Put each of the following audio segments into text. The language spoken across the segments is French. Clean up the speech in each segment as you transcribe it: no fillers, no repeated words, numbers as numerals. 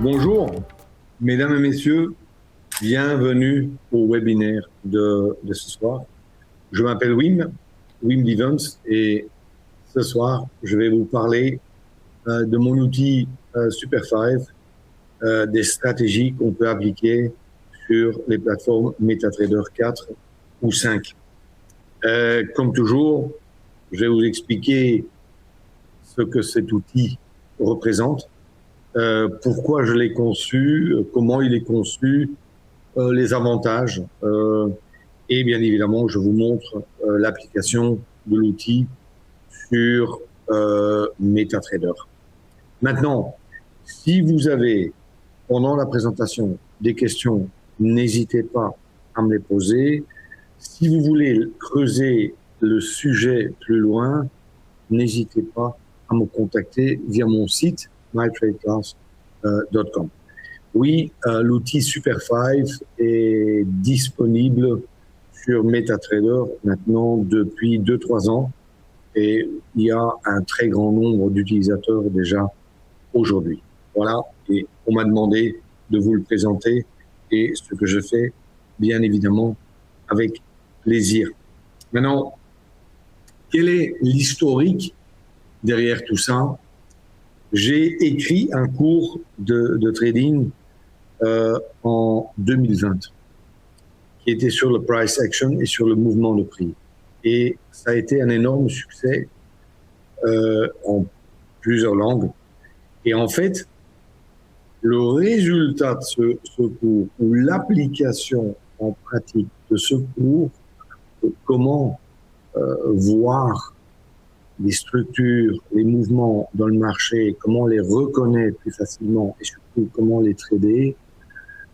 Bonjour, mesdames et messieurs, bienvenue au webinaire de ce soir. Je m'appelle Wim Divens, et ce soir, je vais vous parler de mon outil Super5, des stratégies qu'on peut appliquer sur les plateformes MetaTrader 4 ou 5. Comme toujours, je vais vous expliquer ce que cet outil représente, pourquoi je l'ai conçu, comment il est conçu, les avantages, et bien évidemment, je vous montre l'application de l'outil sur MetaTrader. Maintenant, si vous avez, pendant la présentation, des questions, n'hésitez pas à me les poser. Si vous voulez creuser le sujet plus loin, n'hésitez pas à me contacter via mon site mytradeclass.com. Oui, l'outil Super5 est disponible sur MetaTrader maintenant depuis 2-3 ans, et il y a un très grand nombre d'utilisateurs déjà aujourd'hui. Voilà, et on m'a demandé de vous le présenter, et ce que je fais, bien évidemment, avec plaisir. Maintenant, quel est l'historique derrière tout ça? J'ai écrit un cours de trading en 2020 qui était sur le price action et sur le mouvement de prix. Et ça a été un énorme succès en plusieurs langues. Et en fait, le résultat de ce cours, ou l'application en pratique de ce cours, comment voir les structures, les mouvements dans le marché, comment les reconnaître plus facilement et surtout comment les trader,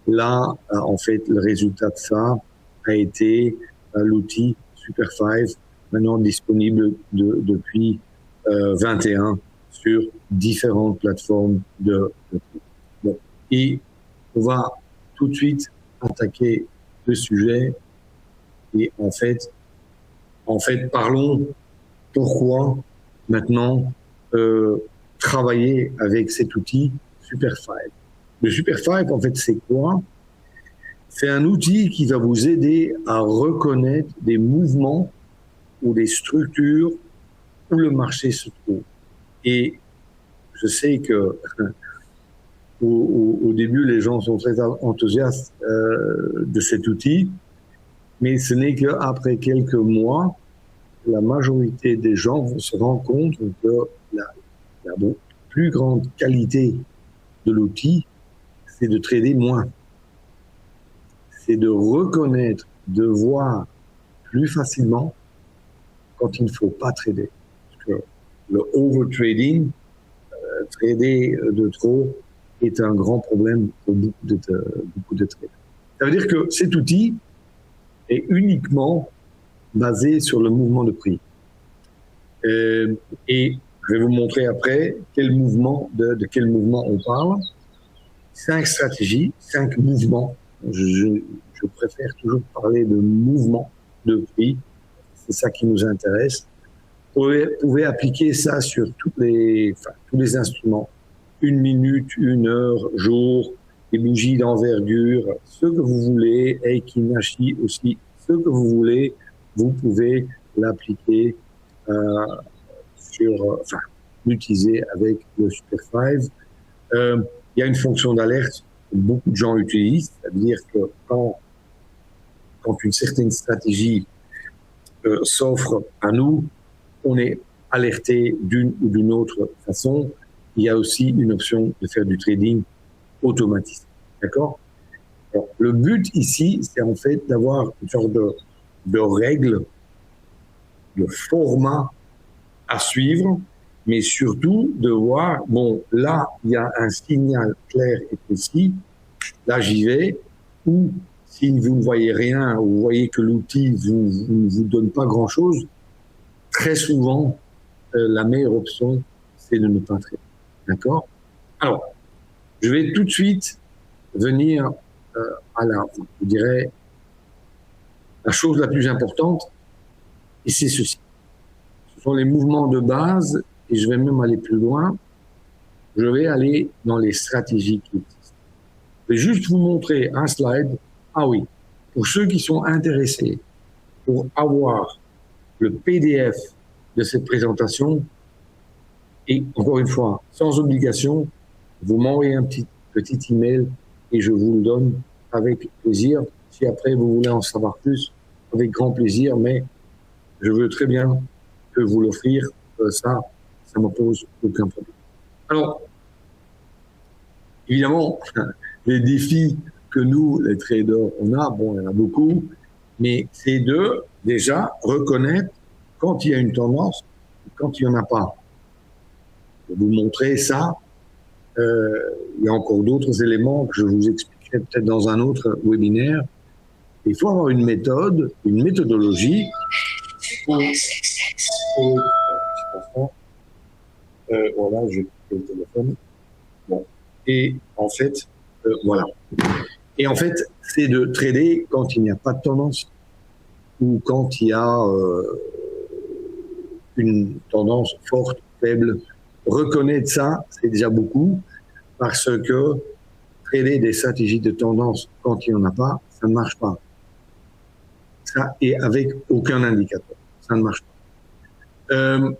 là, en fait, le résultat de ça a été l'outil Super5, maintenant disponible depuis 21 sur différentes plateformes de bon. Et on va tout de suite attaquer le sujet. Et en fait, parlons pourquoi maintenant travailler avec cet outil Super5. Le Super5, en fait, c'est quoi? C'est un outil qui va vous aider à reconnaître des mouvements ou des structures où le marché se trouve. Et je sais que au début, les gens sont très enthousiastes de cet outil, mais ce n'est qu'après quelques mois, la majorité des gens vont se rendre compte que la plus grande qualité de l'outil, c'est de trader moins. C'est de reconnaître, de voir plus facilement quand il ne faut pas trader. Parce que le overtrading, trader de trop, est un grand problème pour beaucoup de traders. Ça veut dire que cet outil est uniquement basé sur le mouvement de prix. Et je vais vous montrer après de quel mouvement on parle. 5 stratégies, 5 mouvements. Je préfère toujours parler de mouvement de prix. C'est ça qui nous intéresse. Vous pouvez appliquer ça sur tous les instruments. 1 minute, 1 heure, jour, les bougies d'envergure, ce que vous voulez, Eikinashi aussi, ce que vous voulez, vous pouvez l'appliquer l'utiliser avec le Super5. Il y a une fonction d'alerte que beaucoup de gens utilisent, c'est-à-dire que quand une certaine stratégie s'offre à nous, on est alerté d'une ou d'une autre façon. Il y a aussi une option de faire du trading automatisé. D'accord? Le but ici, c'est en fait d'avoir une sorte de règle, de format à suivre, mais surtout de voir, bon, là, il y a un signal clair et précis, là, j'y vais, ou si vous ne voyez rien, ou vous voyez que l'outil ne vous donne pas grand-chose, très souvent, la meilleure option, c'est de ne pas traiter. D'accord? Alors, je vais tout de suite venir à je dirais, la chose la plus importante, et c'est ceci. Ce sont les mouvements de base, et je vais même aller plus loin. Je vais aller dans les stratégies qui existent. Je vais juste vous montrer un slide. Ah oui, pour ceux qui sont intéressés, pour avoir le PDF de cette présentation, et encore une fois, sans obligation, vous m'envoyez un petit email et je vous le donne avec plaisir. Si après vous voulez en savoir plus, avec grand plaisir, mais je veux très bien que vous l'offrir. Ça ne me pose aucun problème. Alors, évidemment, les défis que nous, les traders, on a, bon, il y en a beaucoup, mais c'est de déjà reconnaître quand il y a une tendance et quand il n'y en a pas. Je vais vous montrer ça. Il y a encore d'autres éléments que je vous expliquerai peut-être dans un autre webinaire. Il faut avoir une méthode, une méthodologie voilà, j'ai coupé le téléphone. Bon. Et en fait, voilà. Et en fait, c'est de trader quand il n'y a pas de tendance ou quand il y a une tendance forte, faible. Reconnaître ça, c'est déjà beaucoup, parce que trader des stratégies de tendance quand il n'y en a pas, ça ne marche pas. Ça, et avec aucun indicateur, ça ne marche pas.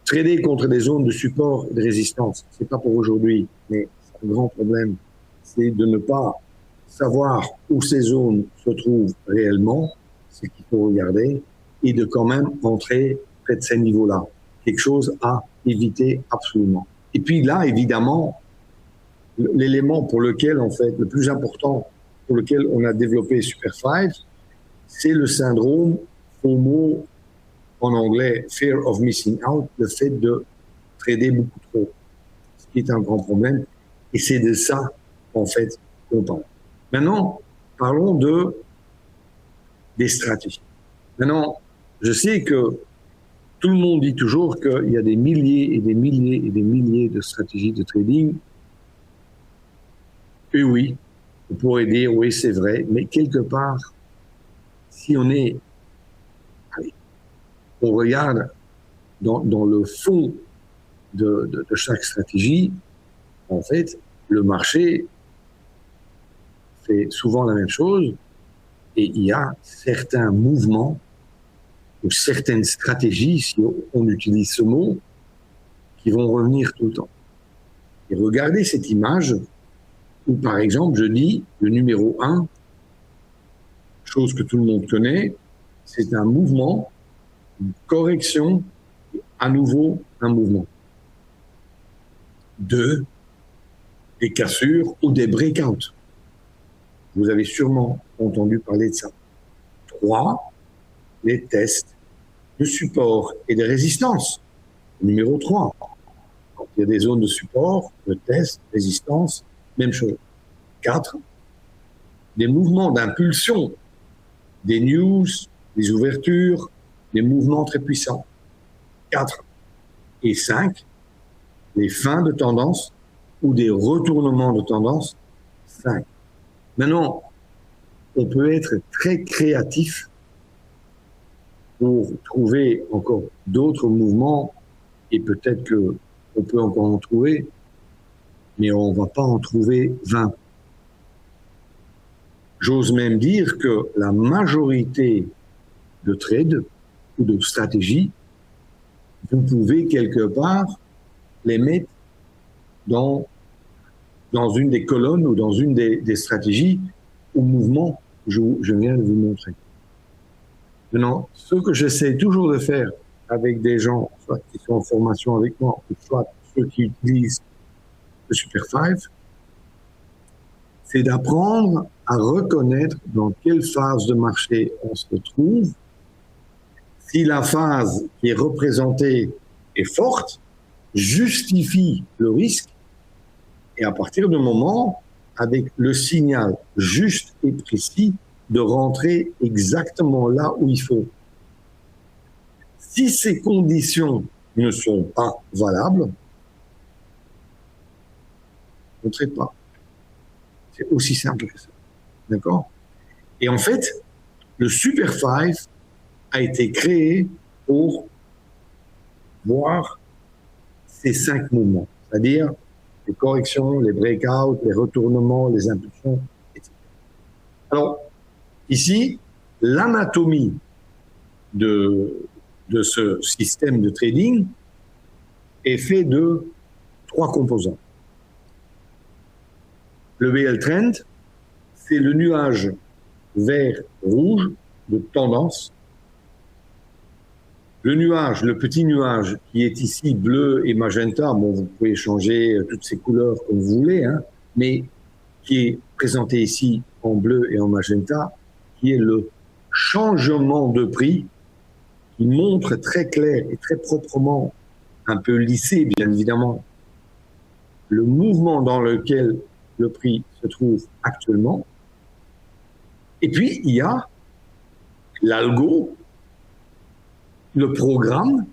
Trader contre des zones de support et de résistance, c'est pas pour aujourd'hui, mais c'est un grand problème, c'est de ne pas savoir où ces zones se trouvent réellement, c'est qu'il faut regarder, et de quand même entrer près de ces niveaux-là. Quelque chose à éviter absolument. Et puis là, évidemment, l'élément pour lequel, en fait, le plus important pour lequel on a développé Super 5, c'est le syndrome FOMO, en anglais, Fear of Missing Out, le fait de trader beaucoup trop, ce qui est un grand problème. Et c'est de ça, en fait, qu'on parle. Maintenant, parlons des stratégies. Maintenant, je sais que tout le monde dit toujours qu'il y a des milliers et des milliers et des milliers de stratégies de trading. Et oui, on pourrait dire, oui, c'est vrai, mais quelque part, si on est, allez, on regarde dans le fond de chaque stratégie, en fait, le marché fait souvent la même chose et il y a certains mouvements ou certaines stratégies, si on utilise ce mot, qui vont revenir tout le temps. Et regardez cette image où, par exemple, je dis le numéro 1, chose que tout le monde connaît, c'est un mouvement, une correction, à nouveau un mouvement. 2, des cassures ou des breakouts. Vous avez sûrement entendu parler de ça. 3, les tests de support et de résistance. Numéro 3, quand il y a des zones de support, de test, résistance, même chose. 4, des mouvements d'impulsion, des news, des ouvertures, des mouvements très puissants. 4 et 5, les fins de tendance ou des retournements de tendance. 5. Maintenant, on peut être très créatif pour trouver encore d'autres mouvements et peut-être qu'on peut encore en trouver, mais on ne va pas en trouver 20. J'ose même dire que la majorité de trades ou de stratégies, vous pouvez quelque part les mettre dans une des colonnes ou dans une des stratégies ou mouvements que je viens de vous montrer. Maintenant, ce que j'essaie toujours de faire avec des gens, soit qui sont en formation avec moi, ou soit ceux qui utilisent le Super 5, c'est d'apprendre à reconnaître dans quelle phase de marché on se trouve. Si la phase qui est représentée est forte, justifie le risque, et à partir du moment, avec le signal juste et précis, de rentrer exactement là où il faut. Si ces conditions ne sont pas valables, on ne traite pas. C'est aussi simple que ça. D'accord? Et en fait, le Super 5 a été créé pour voir ces 5 mouvements, c'est-à-dire les corrections, les breakouts, les retournements, les impulsions, etc. Alors, ici, l'anatomie de ce système de trading est fait de 3 composants. Le BL Trend, c'est le nuage vert-rouge de tendance. Le nuage, le petit nuage qui est ici bleu et magenta, bon, vous pouvez changer toutes ces couleurs comme vous voulez, hein, mais qui est présenté ici en bleu et en magenta, qui est le changement de prix, qui montre très clair et très proprement, un peu lissé bien évidemment, le mouvement dans lequel le prix se trouve actuellement. Et puis, il y a l'algo, le programme,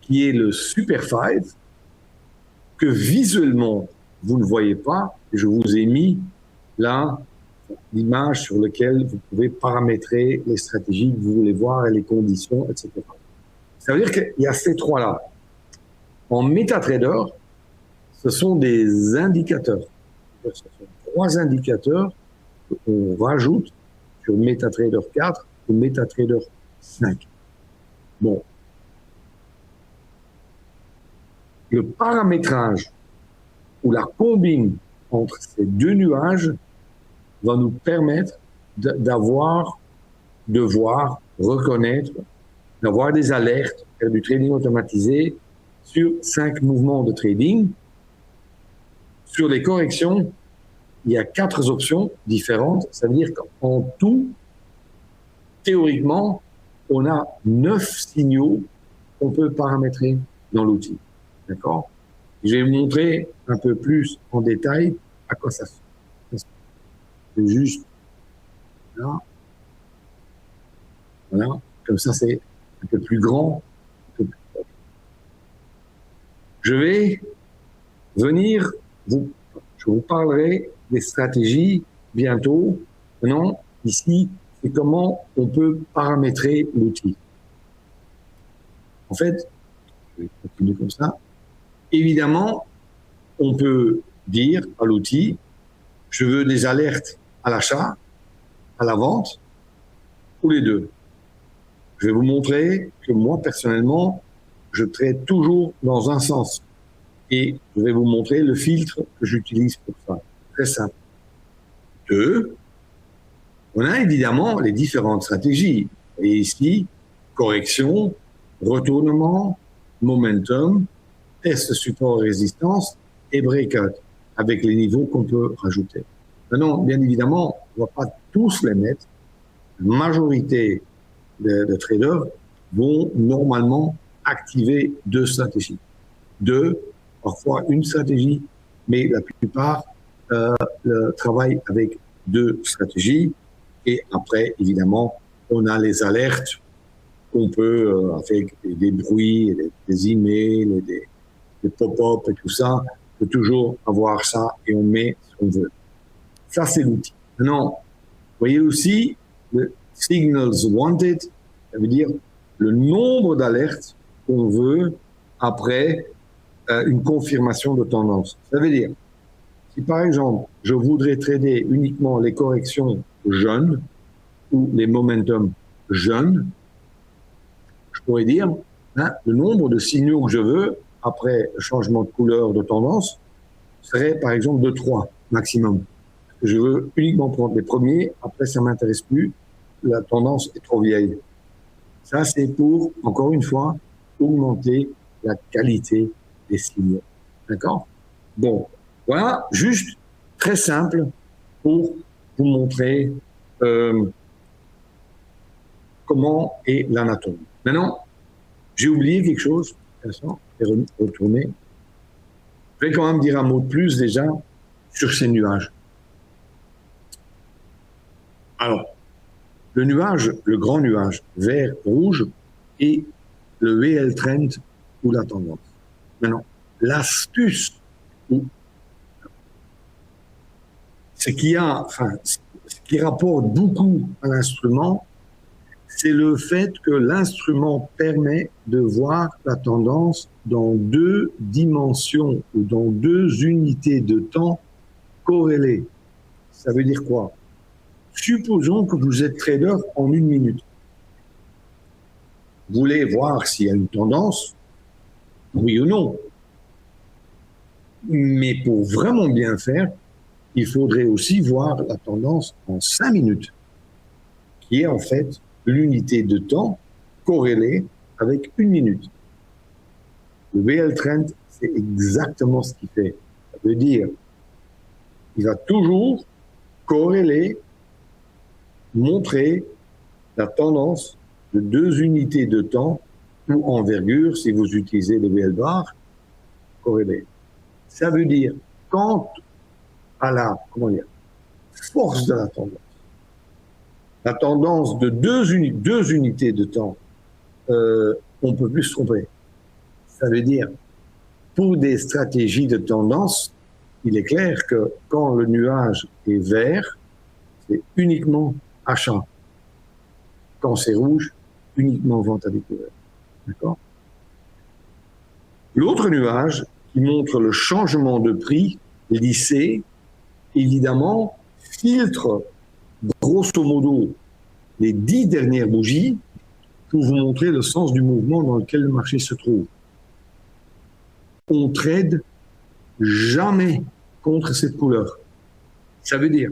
qui est le Super 5, que visuellement, vous ne voyez pas. Je vous ai mis là l'image sur laquelle vous pouvez paramétrer les stratégies que vous voulez voir et les conditions, etc. Ça veut dire qu'il y a ces 3-là. En MetaTrader, ce sont des indicateurs. Ce sont 3 indicateurs qu'on rajoute sur MetaTrader 4 ou MetaTrader 5. Bon. Le paramétrage ou la combine entre ces 2 nuages va nous permettre de voir, reconnaître, d'avoir des alertes, faire du trading automatisé sur 5 mouvements de trading. Sur les corrections, il y a 4 options différentes. Ça veut dire qu'en tout, théoriquement, on a 9 signaux qu'on peut paramétrer dans l'outil. D'accord? Je vais vous montrer un peu plus en détail à quoi ça sert. C'est juste là. Voilà. Comme ça, c'est un peu plus grand. Je vais venir, je vous parlerai des stratégies bientôt. Maintenant, ici, c'est comment on peut paramétrer l'outil. En fait, je vais continuer comme ça. Évidemment, on peut dire à l'outil, je veux des alertes à l'achat, à la vente, ou les deux. Je vais vous montrer que moi, personnellement, je traite toujours dans un sens. Et je vais vous montrer le filtre que j'utilise pour ça. Très simple. 2, on a évidemment les différentes stratégies. Et ici, correction, retournement, momentum, test support résistance et breakout, avec les niveaux qu'on peut rajouter. Maintenant, bien évidemment, on ne va pas tous les mettre. La majorité de traders vont normalement activer 2 stratégies. 2, parfois une stratégie, mais la plupart travaillent avec 2 stratégies. Et après, évidemment, on a les alertes qu'on peut, avec des bruits, des emails, des pop-up et tout ça, on peut toujours avoir ça et on met ce qu'on veut. Ça, c'est l'outil. Maintenant, vous voyez aussi le signals wanted, ça veut dire le nombre d'alertes qu'on veut après une confirmation de tendance. Ça veut dire, si par exemple, je voudrais trader uniquement les corrections jeunes ou les momentum jeunes, je pourrais dire le nombre de signaux que je veux après changement de couleur de tendance serait par exemple de 3 maximum. Je veux uniquement prendre les premiers, après ça m'intéresse plus, la tendance est trop vieille. Ça, c'est pour, encore une fois, augmenter la qualité des signaux. D'accord? Bon, voilà, juste très simple pour vous montrer comment est l'anatomie. Maintenant, j'ai oublié quelque chose, et retourner. Je vais quand même dire un mot de plus déjà sur ces nuages. Alors, le nuage, le grand nuage vert-rouge et le VL Trend ou la tendance. Maintenant, l'astuce, ce qui rapporte beaucoup à l'instrument, c'est le fait que l'instrument permet de voir la tendance dans 2 dimensions ou dans 2 unités de temps corrélées. Ça veut dire quoi? supposons que vous êtes trader en 1 minute. Vous voulez voir s'il y a une tendance, oui ou non. Mais pour vraiment bien faire, il faudrait aussi voir la tendance en 5 minutes, qui est en fait l'unité de temps corrélée avec 1 minute. Le VL Trend, c'est exactement ce qu'il fait. Ça veut dire, il va toujours corréler, montrer la tendance de 2 unités de temps ou envergure, si vous utilisez le VL bar, corrélé. Ça veut dire, quant à la, force de la tendance de 2 unités de temps, on peut plus se tromper. Ça veut dire, pour des stratégies de tendance, il est clair que quand le nuage est vert, c'est uniquement achat. Quand c'est rouge, uniquement vente à découvert. D'accord? L'autre nuage qui montre le changement de prix lissé, évidemment, filtre grosso modo les 10 dernières bougies pour vous montrer le sens du mouvement dans lequel le marché se trouve. On trade jamais contre cette couleur. Ça veut dire,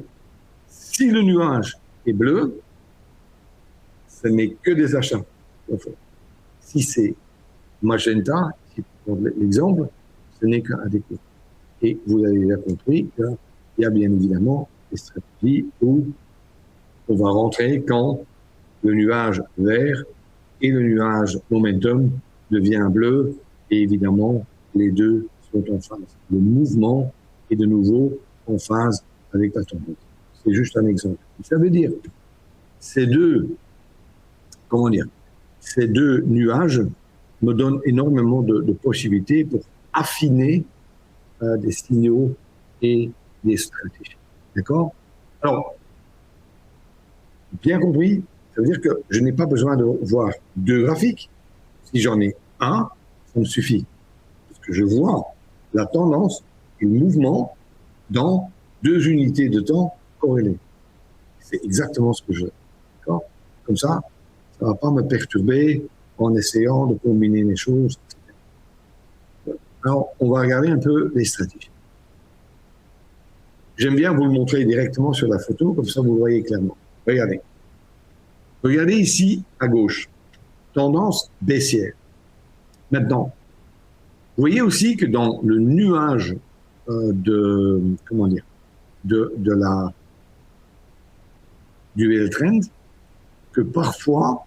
si le nuage est bleu, ce n'est que des achats. Si c'est magenta, si vous prenez l'exemple, ce n'est qu'un découvert. Et vous avez bien compris qu'il y a bien évidemment des stratégies où on va rentrer quand le nuage vert et le nuage momentum devient bleu, et évidemment, les deux sont en phase. Le mouvement est de nouveau en phase avec la tendance. C'est juste un exemple. Ça veut dire, ces deux nuages me donnent énormément de possibilités pour affiner des signaux et des stratégies. D'accord? Alors, bien compris, ça veut dire que je n'ai pas besoin de voir 2 graphiques. Si j'en ai un, ça me suffit. Parce que je vois la tendance et le mouvement dans 2 unités de temps corrélées. C'est exactement ce que je veux. D'accord? Comme ça ne va pas me perturber en essayant de combiner les choses, etc. Alors, on va regarder un peu les stratégies. J'aime bien vous le montrer directement sur la photo, comme ça vous le voyez clairement. Regardez. Regardez ici à gauche. Tendance baissière. Maintenant, vous voyez aussi que dans le nuage du VL Trend, que parfois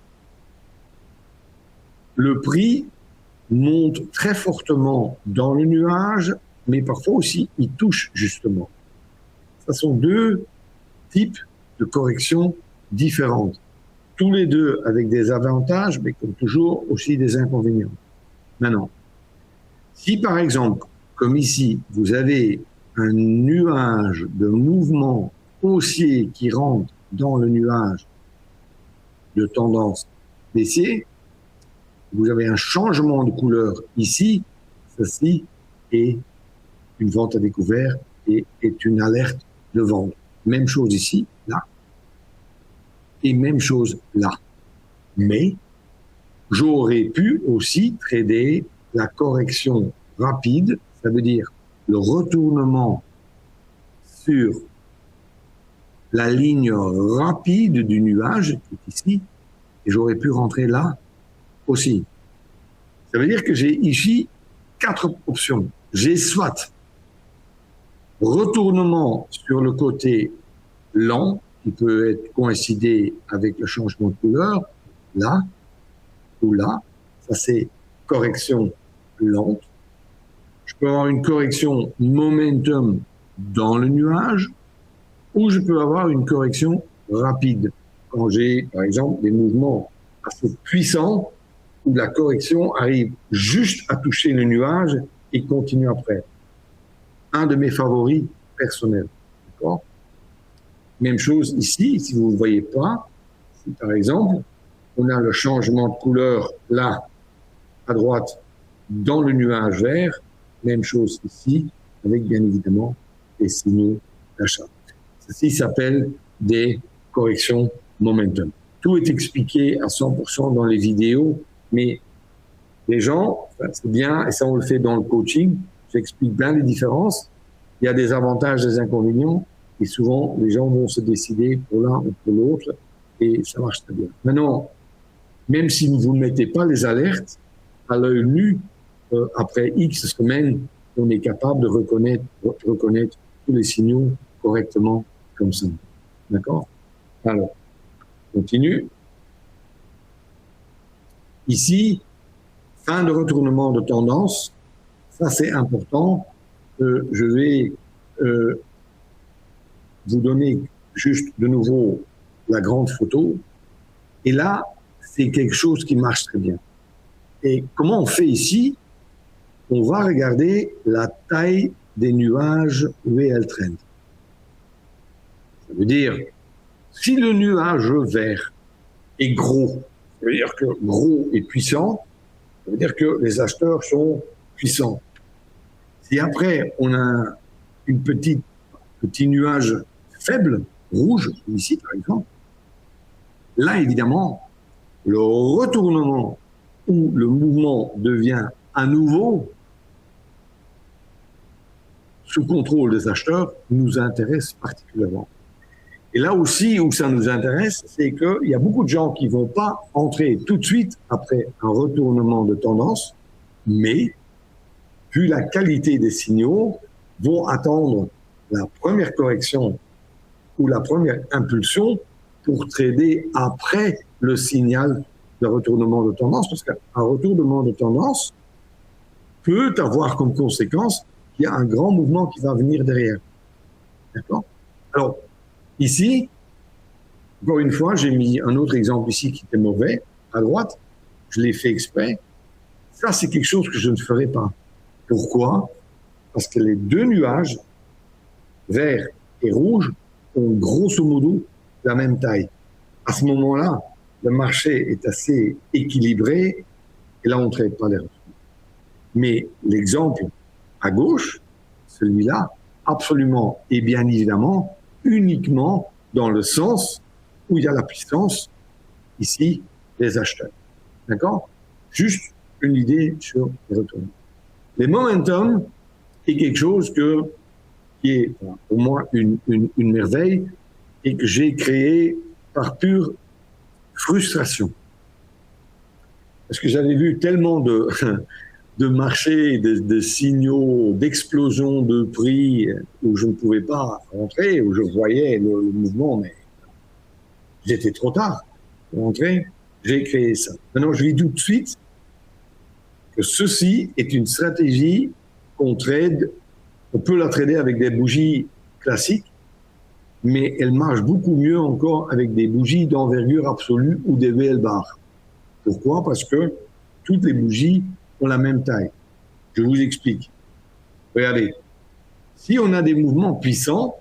le prix monte très fortement dans le nuage, mais parfois aussi il touche justement. Ce sont 2 types de corrections différentes. Tous les deux avec des avantages, mais comme toujours aussi des inconvénients. Maintenant, si par exemple, comme ici, vous avez un nuage de mouvement haussier qui rentre dans le nuage de tendance baissier, vous avez un changement de couleur ici, ceci est une vente à découvert et est une alerte de vente. Même chose ici, là, et même chose là. Mais j'aurais pu aussi trader la correction rapide, ça veut dire le retournement sur la ligne rapide du nuage qui est ici, et j'aurais pu rentrer là aussi. Ça veut dire que j'ai ici 4 options. J'ai soit retournement sur le côté lent, qui peut être coïncidé avec le changement de couleur, là ou là. Ça, c'est correction lente. Je peux avoir une correction momentum dans le nuage, ou je peux avoir une correction rapide. Quand j'ai, par exemple, des mouvements assez puissants, où la correction arrive juste à toucher le nuage et continue après. Un de mes favoris personnels. D'accord? Même chose ici, si vous ne voyez pas, si par exemple, on a le changement de couleur là, à droite, dans le nuage vert, même chose ici, avec bien évidemment des signaux d'achat. Ceci s'appelle des correction momentum. Tout est expliqué à 100% dans les vidéos, mais les gens, c'est bien, et ça on le fait dans le coaching, j'explique bien les différences. Il y a des avantages, des inconvénients, et souvent les gens vont se décider pour l'un ou pour l'autre, et ça marche très bien. Maintenant, même si vous ne mettez pas les alertes, à l'œil nu, après X semaines, on est capable de reconnaître tous les signaux correctement comme ça. D'accord? Alors, continue. Ici, fin de retournement de tendance. Ça, c'est important. Je vais vous donner juste de nouveau la grande photo. Et là, c'est quelque chose qui marche très bien. Et comment on fait ici? On va regarder la taille des nuages VL Trend. Ça veut dire, si le nuage vert est gros, ça veut dire que gros et puissant, ça veut dire que les acheteurs sont puissants. Si après, on a une petit nuage faible, rouge, ici par exemple, là évidemment, le retournement où le mouvement devient à nouveau sous contrôle des acheteurs nous intéresse particulièrement. Et là aussi où ça nous intéresse, c'est qu'il y a beaucoup de gens qui ne vont pas entrer tout de suite après un retournement de tendance, mais vu la qualité des signaux, vont attendre la première correction ou la première impulsion pour trader après le signal de retournement de tendance, parce qu'un retournement de tendance peut avoir comme conséquence qu'il y a un grand mouvement qui va venir derrière. D'accord? Alors, ici, encore une fois, j'ai mis un autre exemple ici qui était mauvais, à droite. Je l'ai fait exprès. Ça, c'est quelque chose que je ne ferai pas. Pourquoi? Parce que les deux nuages, vert et rouge, ont grosso modo la même taille. À ce moment-là, le marché est assez équilibré et là, on ne traite pas les retours. Mais l'exemple à gauche, celui-là, absolument et bien évidemment, uniquement dans le sens où il y a la puissance, ici, des acheteurs. D'accord? Juste une idée sur les retours. Les momentum est quelque chose qui est pour moi une merveille et que j'ai créé par pure frustration. Parce que j'avais vu tellement de marchés, de signaux, d'explosion de prix où je ne pouvais pas rentrer, où je voyais le mouvement, mais j'étais trop tard pour rentrer. J'ai créé ça. Maintenant, je dis tout de suite que ceci est une stratégie qu'on trade. On peut la trader avec des bougies classiques, mais elle marche beaucoup mieux encore avec des bougies d'envergure absolue ou des VL bars. Pourquoi? Parce que toutes les bougies ont la même taille. Je vous explique. Regardez, si on a des mouvements puissants,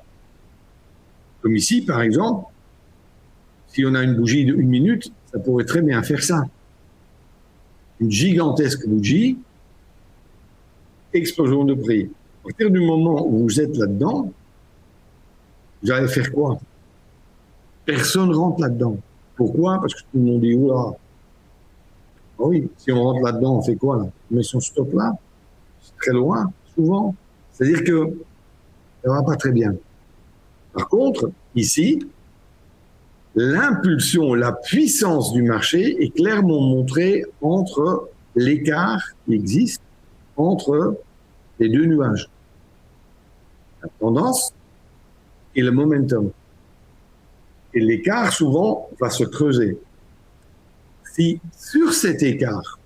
comme ici par exemple, si on a une bougie de 1 minute, ça pourrait très bien faire ça. Une gigantesque bougie, explosion de prix. À partir du moment où vous êtes là-dedans, vous allez faire quoi? Personne rentre là-dedans. Pourquoi? Parce que tout le monde dit, oula, ah oui, si on rentre là-dedans, on fait quoi là? On met son stop là, c'est très loin, souvent. C'est-à-dire que ça va pas très bien. Par contre, ici, l'impulsion, la puissance du marché est clairement montrée entre l'écart qui existe entre les deux nuages. La tendance et le momentum. Et l'écart, souvent, va se creuser. Si sur cet écart,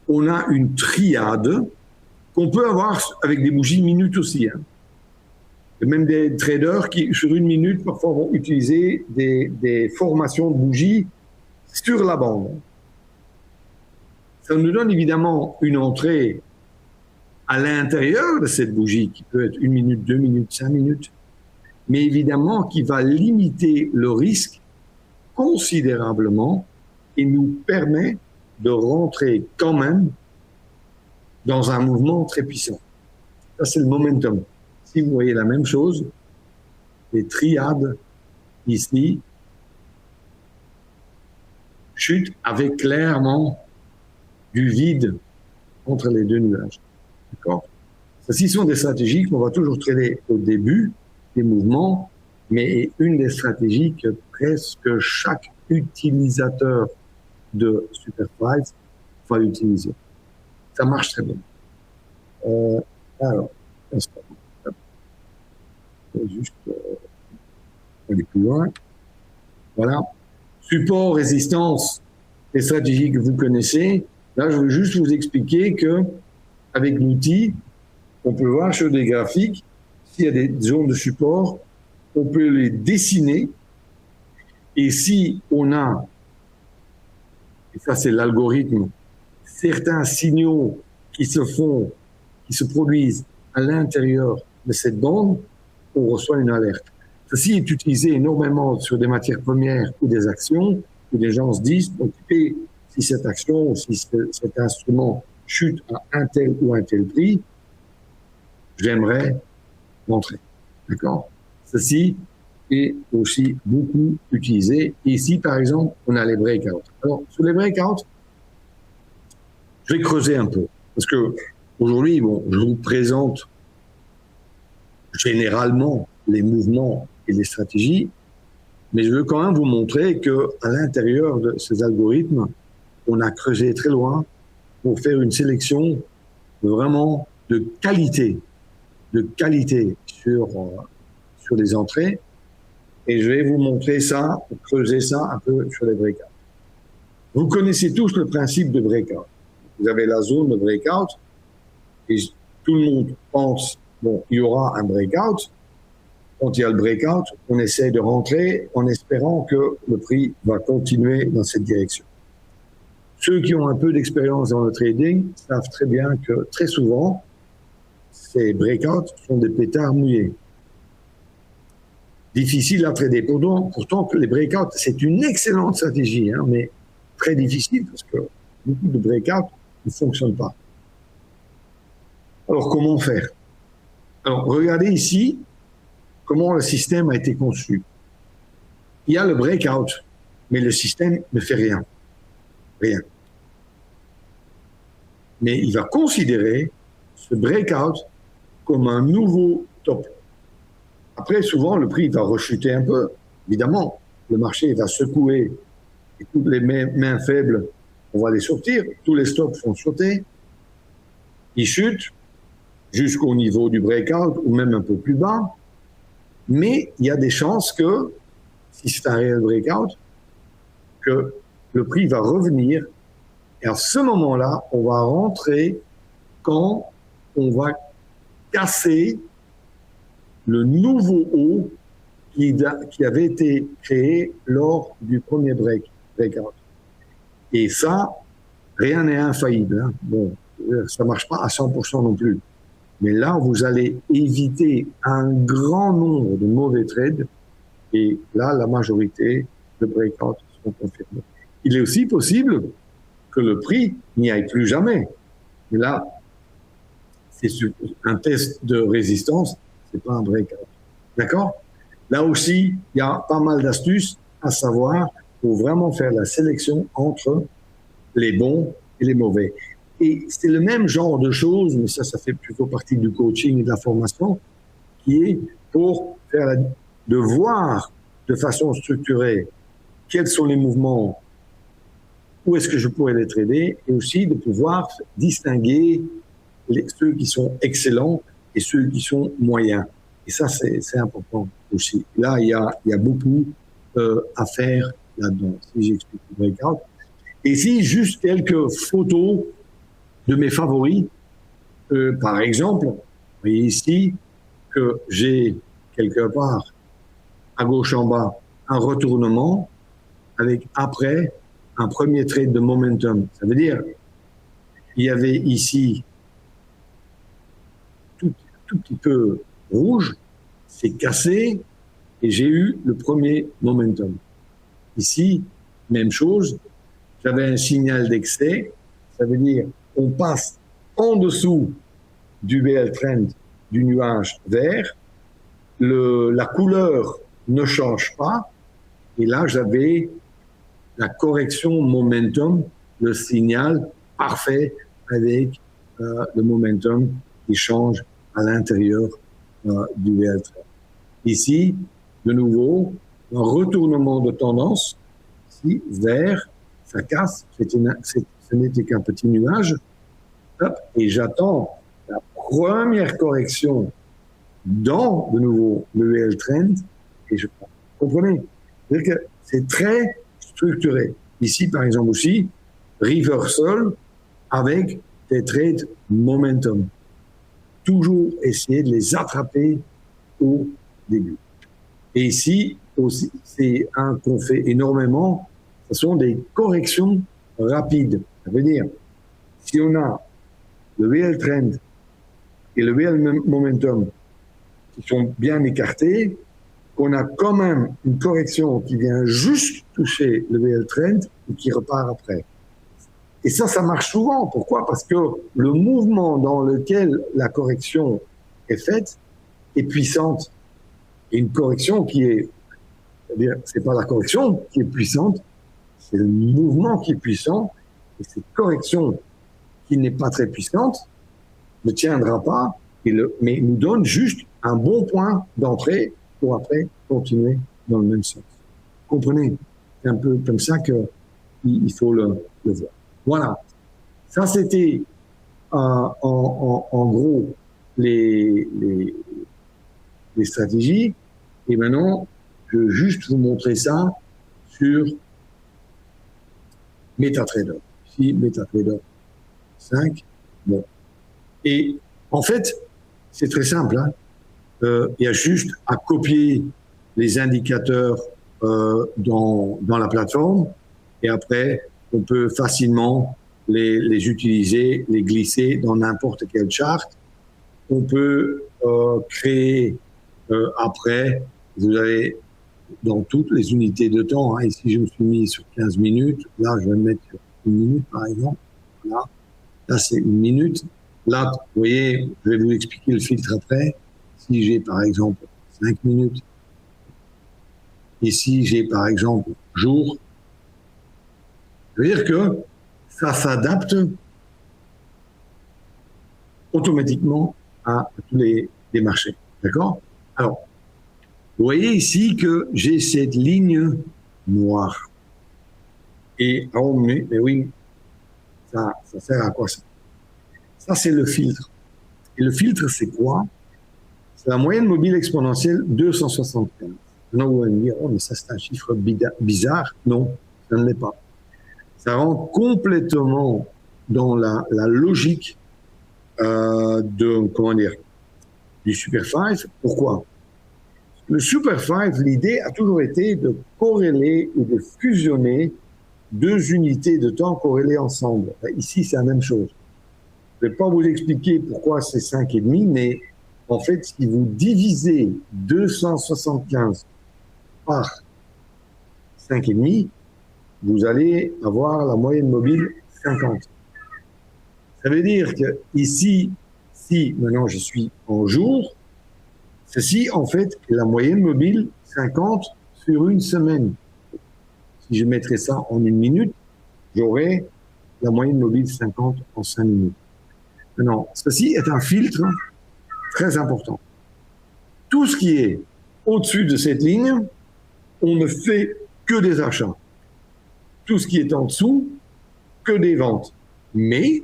on a une triade qu'on peut avoir avec des bougies minutes aussi. Hein. Et même des traders qui, sur 1 minute, parfois vont utiliser des formations de bougies sur la bande. Ça nous donne évidemment une entrée à l'intérieur de cette bougie qui peut être 1 minute, 2 minutes, 5 minutes, mais évidemment qui va limiter le risque considérablement et nous permet de rentrer quand même dans un mouvement très puissant. Ça, c'est le momentum. Si vous voyez la même chose, les triades ici, chute avec clairement du vide entre les deux nuages. D'accord? Ceci sont des stratégies qu'on va toujours traiter au début des mouvements, mais une des stratégies que presque chaque utilisateur de Superflies va utiliser. Ça marche très bien. Alors, juste aller plus loin. Voilà. Support, résistance, les stratégies que vous connaissez. Là, je veux juste vous expliquer que avec l'outil, on peut voir sur des graphiques, s'il y a des zones de support, on peut les dessiner. Et si on a, et ça c'est l'algorithme, certains signaux qui se produisent à l'intérieur de cette bande, on reçoit une alerte. Ceci est utilisé énormément sur des matières premières ou des actions, où les gens se disent, occupez, si cette action ou si cet instrument chute à un tel ou un tel prix, j'aimerais rentrer. D'accord? Ceci est aussi beaucoup utilisé. Ici, par exemple, on a les breakouts. Alors, sur les breakouts, je vais creuser un peu. Parce que aujourd'hui, bon, je vous présente généralement les mouvements et les stratégies, mais je veux quand même vous montrer que à l'intérieur de ces algorithmes, on a creusé très loin pour faire une sélection vraiment de qualité sur les entrées. Et je vais vous montrer ça, creuser ça un peu sur les breakouts. Vous connaissez tous le principe de breakout. Vous avez la zone de breakout et tout le monde pense, bon, il y aura un breakout. Quand il y a le breakout, on essaie de rentrer en espérant que le prix va continuer dans cette direction. Ceux qui ont un peu d'expérience dans le trading savent très bien que très souvent, ces breakouts sont des pétards mouillés. Difficile à trader. Pourtant que les breakouts, c'est une excellente stratégie, hein, mais très difficile parce que beaucoup de breakouts ne fonctionnent pas. Alors, comment faire? Alors, regardez ici comment le système a été conçu. Il y a le breakout, mais le système ne fait rien. Rien. Mais il va considérer ce breakout comme un nouveau top. Après, souvent, le prix va rechuter un peu. Évidemment, le marché va secouer et toutes les mains faibles, on va les sortir. Tous les stops vont sauter. Ils chutent jusqu'au niveau du breakout ou même un peu plus bas. Mais il y a des chances que, si c'est un réel breakout, que le prix va revenir. Et à ce moment-là, on va rentrer quand on va casser le nouveau haut qui avait été créé lors du premier breakout. Et ça, rien n'est infaillible. Hein. Bon, ça marche pas à 100% non plus. Mais là, vous allez éviter un grand nombre de mauvais trades. Et là, la majorité de breakouts sont confirmés. Il est aussi possible que le prix n'y aille plus jamais. Mais là, c'est un test de résistance, c'est pas un breakout. D'accord? Là aussi, il y a pas mal d'astuces à savoir pour vraiment faire la sélection entre les bons et les mauvais. Et c'est le même genre de choses, mais ça fait plutôt partie du coaching et de la formation, qui est pour de voir de façon structurée quels sont les mouvements, où est-ce que je pourrais les trader, et aussi de pouvoir distinguer ceux qui sont excellents et ceux qui sont moyens. Et ça, c'est important aussi. Là, il y a beaucoup à faire là-dedans, si j'explique le breakout. Et ici, juste quelques photos de mes favoris. Par exemple, vous voyez ici que j'ai quelque part, à gauche en bas, un retournement avec après un premier trade de momentum. Ça veut dire, il y avait ici tout petit peu rouge, c'est cassé et j'ai eu le premier momentum. Ici, même chose, j'avais un signal d'excès, ça veut dire on passe en dessous du BL trend du nuage vert, la couleur ne change pas, Et là, j'avais la correction momentum, le signal parfait avec le momentum qui change à l'intérieur du VL30. Ici, de nouveau, un retournement de tendance, ici, vers, ça casse, ce n'était qu'un petit nuage, hop, et j'attends la première correction dans, de nouveau, le VL Trend, et je prends. Vous comprenez? C'est-à-dire que c'est très structuré. Ici, par exemple, aussi, reversal avec des trades momentum. Toujours essayer de les attraper au début. Et ici, aussi, c'est un qu'on fait énormément, ce sont des corrections rapides. Ça veut dire, si on a le VL Trend et le VL Momentum qui sont bien écartés, on a quand même une correction qui vient juste toucher le VL Trend et qui repart après. Et ça marche souvent. Pourquoi? Parce que le mouvement dans lequel la correction est faite est puissante. Et une correction qui est, c'est-à-dire, c'est pas la correction qui est puissante, c'est le mouvement qui est puissant. Et cette correction qui n'est pas très puissante ne tiendra pas, mais nous donne juste un bon point d'entrée pour après continuer dans le même sens. Vous comprenez? C'est un peu comme ça qu'il faut le voir. Voilà. Ça, c'était en gros les stratégies. Et maintenant, je vais juste vous montrer ça sur MetaTrader. Ici, MetaTrader 5. Bon. Et en fait, c'est très simple. Hein. Il y a juste à copier les indicateurs dans la plateforme et après, on peut facilement les utiliser, les glisser dans n'importe quel chart. On peut créer après, vous avez dans toutes les unités de temps, hein, ici je me suis mis sur 15 minutes, là je vais me mettre sur 1 minute par exemple, voilà. Là c'est 1 minute, là vous voyez, je vais vous expliquer le filtre après, si j'ai par exemple 5 minutes, ici j'ai par exemple jour, ça veut dire que ça s'adapte automatiquement à tous les marchés, d'accord? Alors, vous voyez ici que j'ai cette ligne noire. Et, oh, mais oui, ça sert à quoi ça? Ça, c'est le filtre. Et le filtre, c'est quoi? C'est la moyenne mobile exponentielle 275. Maintenant, vous allez me dire, oh, mais ça, c'est un chiffre bizarre. Non, ça ne l'est pas. Ça rentre complètement dans la logique du Super 5. Pourquoi? Le Super 5, l'idée a toujours été de corréler ou de fusionner deux unités de temps corrélées ensemble. Ici, c'est la même chose. Je ne vais pas vous expliquer pourquoi c'est 5,5, mais en fait, si vous divisez 275 par 5,5, vous allez avoir la moyenne mobile 50. Ça veut dire que ici, si maintenant je suis en jour, ceci en fait est la moyenne mobile 50 sur une semaine. Si je mettrais ça en 1 minute, j'aurais la moyenne mobile 50 en 5 minutes. Maintenant, ceci est un filtre très important. Tout ce qui est au-dessus de cette ligne, on ne fait que des achats. Tout ce qui est en dessous, que des ventes. Mais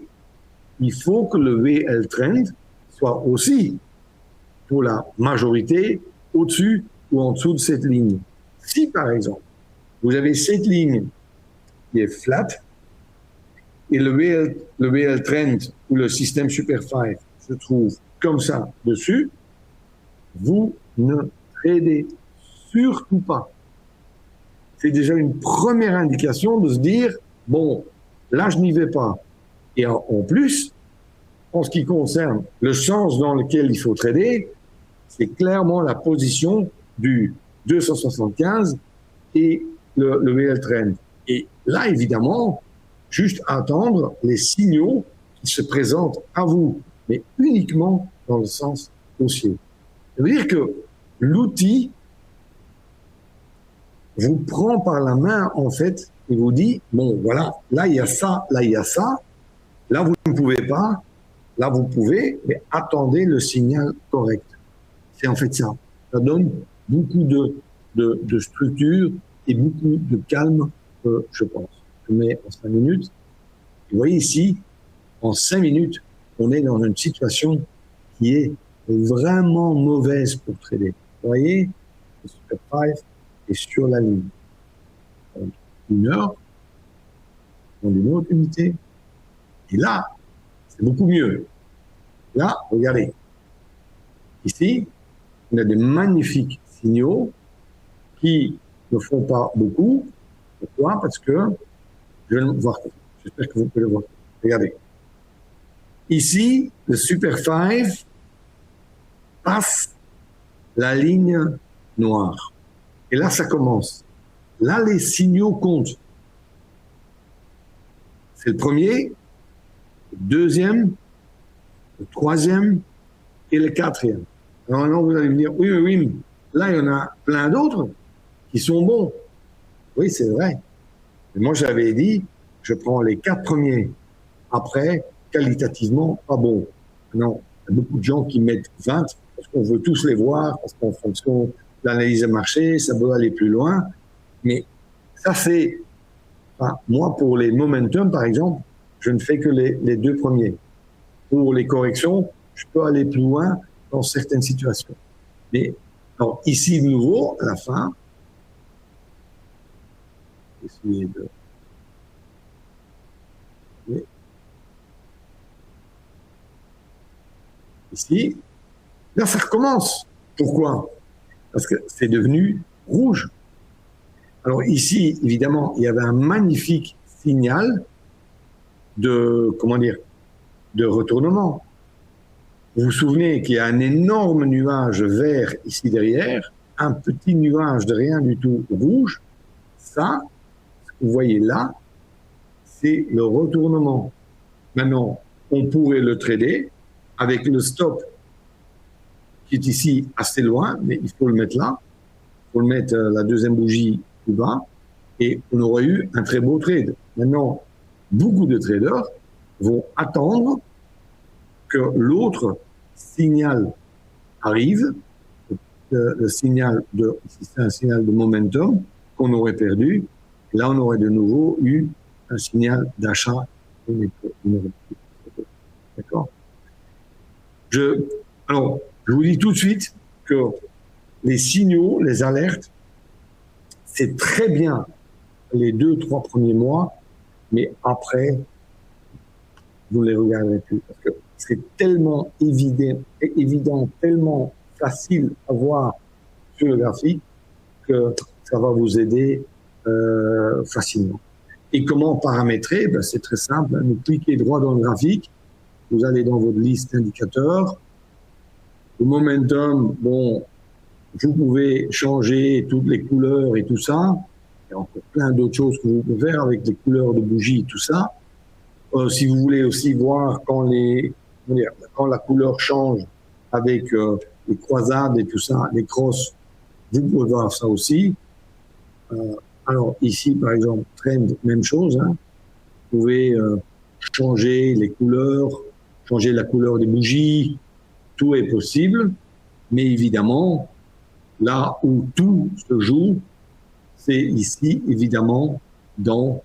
il faut que le VL Trend soit aussi, pour la majorité, au-dessus ou en dessous de cette ligne. Si, par exemple, vous avez cette ligne qui est flat, et le VL Trend ou le système Super 5 se trouve comme ça dessus, vous ne tradez surtout pas. C'est déjà une première indication de se dire, bon, là, je n'y vais pas. Et en plus, en ce qui concerne le sens dans lequel il faut trader, c'est clairement la position du 275 et le VL Trend. Et là, évidemment, juste attendre les signaux qui se présentent à vous, mais uniquement dans le sens haussier. Ça veut dire que l'outil vous prend par la main, en fait, et vous dit, bon, voilà, là, il y a ça, là, il y a ça, là, vous ne pouvez pas, là, vous pouvez, mais attendez le signal correct. C'est en fait ça. Ça donne beaucoup de structure et beaucoup de calme, je pense. Je mets en 5 minutes. Vous voyez ici, en 5 minutes, on est dans une situation qui est vraiment mauvaise pour trader. Vous voyez, le Super 5 est sur la ligne. Donc, 1 heure, dans une autre unité. Et là, c'est beaucoup mieux. Là, regardez. Ici, on a des magnifiques signaux qui ne font pas beaucoup. Pourquoi? Parce que, je vais le voir. J'espère que vous pouvez le voir. Regardez. Ici, le Super 5 passe la ligne noire. Et là, ça commence. Là, les signaux comptent. C'est le premier, le deuxième, le troisième et le quatrième. Alors maintenant, vous allez me dire, oui, mais là, il y en a plein d'autres qui sont bons. Oui, c'est vrai. Mais moi, j'avais dit, je prends les 4 premiers. Après, qualitativement, pas bon. Non, il y a beaucoup de gens qui mettent 20 parce qu'on veut tous les voir, parce qu'en fonction de l'analyse de marché, ça peut aller plus loin. Mais ça, c'est... Enfin, moi, pour les momentum, par exemple, je ne fais que les 2 premiers. Pour les corrections, je peux aller plus loin dans certaines situations. Mais alors, ici, de nouveau, à la fin, essayer de... Ici, là, ça recommence. Pourquoi? Parce que c'est devenu rouge. Alors ici, évidemment, il y avait un magnifique signal de, comment dire, de retournement. Vous vous souvenez qu'il y a un énorme nuage vert ici derrière, un petit nuage de rien du tout rouge. Ça, ce que vous voyez là, c'est le retournement. Maintenant, on pourrait le trader avec le stop qui est ici assez loin, mais il faut le mettre là. Il faut le mettre la deuxième bougie plus bas et on aurait eu un très beau trade. Maintenant, beaucoup de traders vont attendre que l'autre signal arrive, le signal de, si c'est un signal de momentum qu'on aurait perdu, là on aurait de nouveau eu un signal d'achat. D'accord? Alors, je vous dis tout de suite que les signaux, les alertes, c'est très bien les 2-3 premiers mois, mais après, vous ne les regarderez plus. Parce que c'est tellement évident, tellement facile à voir sur le graphique que ça va vous aider facilement. Et comment paramétrer? Ben, c'est très simple. Vous cliquez droit dans le graphique, vous allez dans votre liste d'indicateurs. Le momentum, bon, vous pouvez changer toutes les couleurs et tout ça. Il y a encore plein d'autres choses que vous pouvez faire avec les couleurs de bougies et tout ça. Si vous voulez aussi voir quand la couleur change avec les croisades et tout ça, les crosses, vous pouvez voir ça aussi. Alors ici, par exemple, trend, même chose. Hein. Vous pouvez changer les couleurs, changer la couleur des bougies. Tout est possible, mais évidemment, là où tout se joue, c'est ici, évidemment, dans,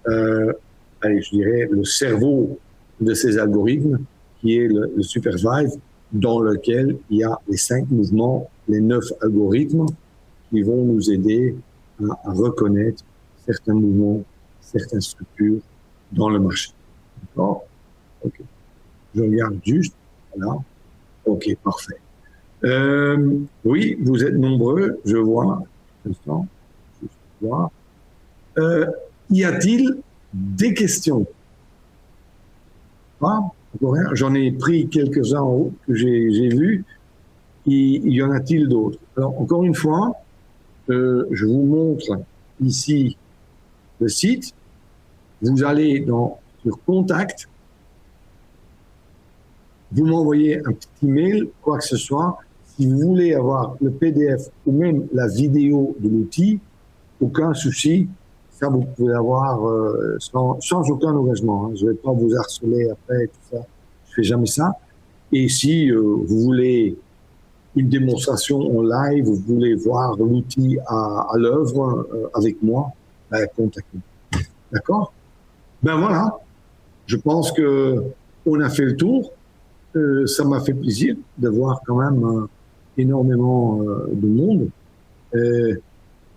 je dirais, le cerveau de ces algorithmes, qui est le Supervive, dans lequel il y a les 5 mouvements, les 9 algorithmes qui vont nous aider à reconnaître certains mouvements, certaines structures dans le marché. D'accord? Ok. Je regarde juste. Voilà. Ok, parfait. Oui, vous êtes nombreux, je vois. Y a-t-il des questions? Ah, j'en ai pris quelques-uns en haut que j'ai vus. Y en a-t-il d'autres? Alors, encore une fois, je vous montre ici le site. Vous allez sur Contact. Vous m'envoyez un petit mail, quoi que ce soit. Si vous voulez avoir le PDF ou même la vidéo de l'outil, aucun souci. Ça, vous pouvez avoir sans aucun engagement. Hein. Je ne vais pas vous harceler après, tout ça. Je fais jamais ça. Et si vous voulez une démonstration en live, vous voulez voir l'outil à l'œuvre avec moi, ben, contactez-moi. D'accord? Ben voilà. Je pense que on a fait le tour. Ça m'a fait plaisir de voir quand même énormément de monde.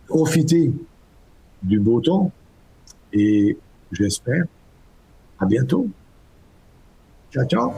Profitez du beau temps et j'espère à bientôt. Ciao, ciao.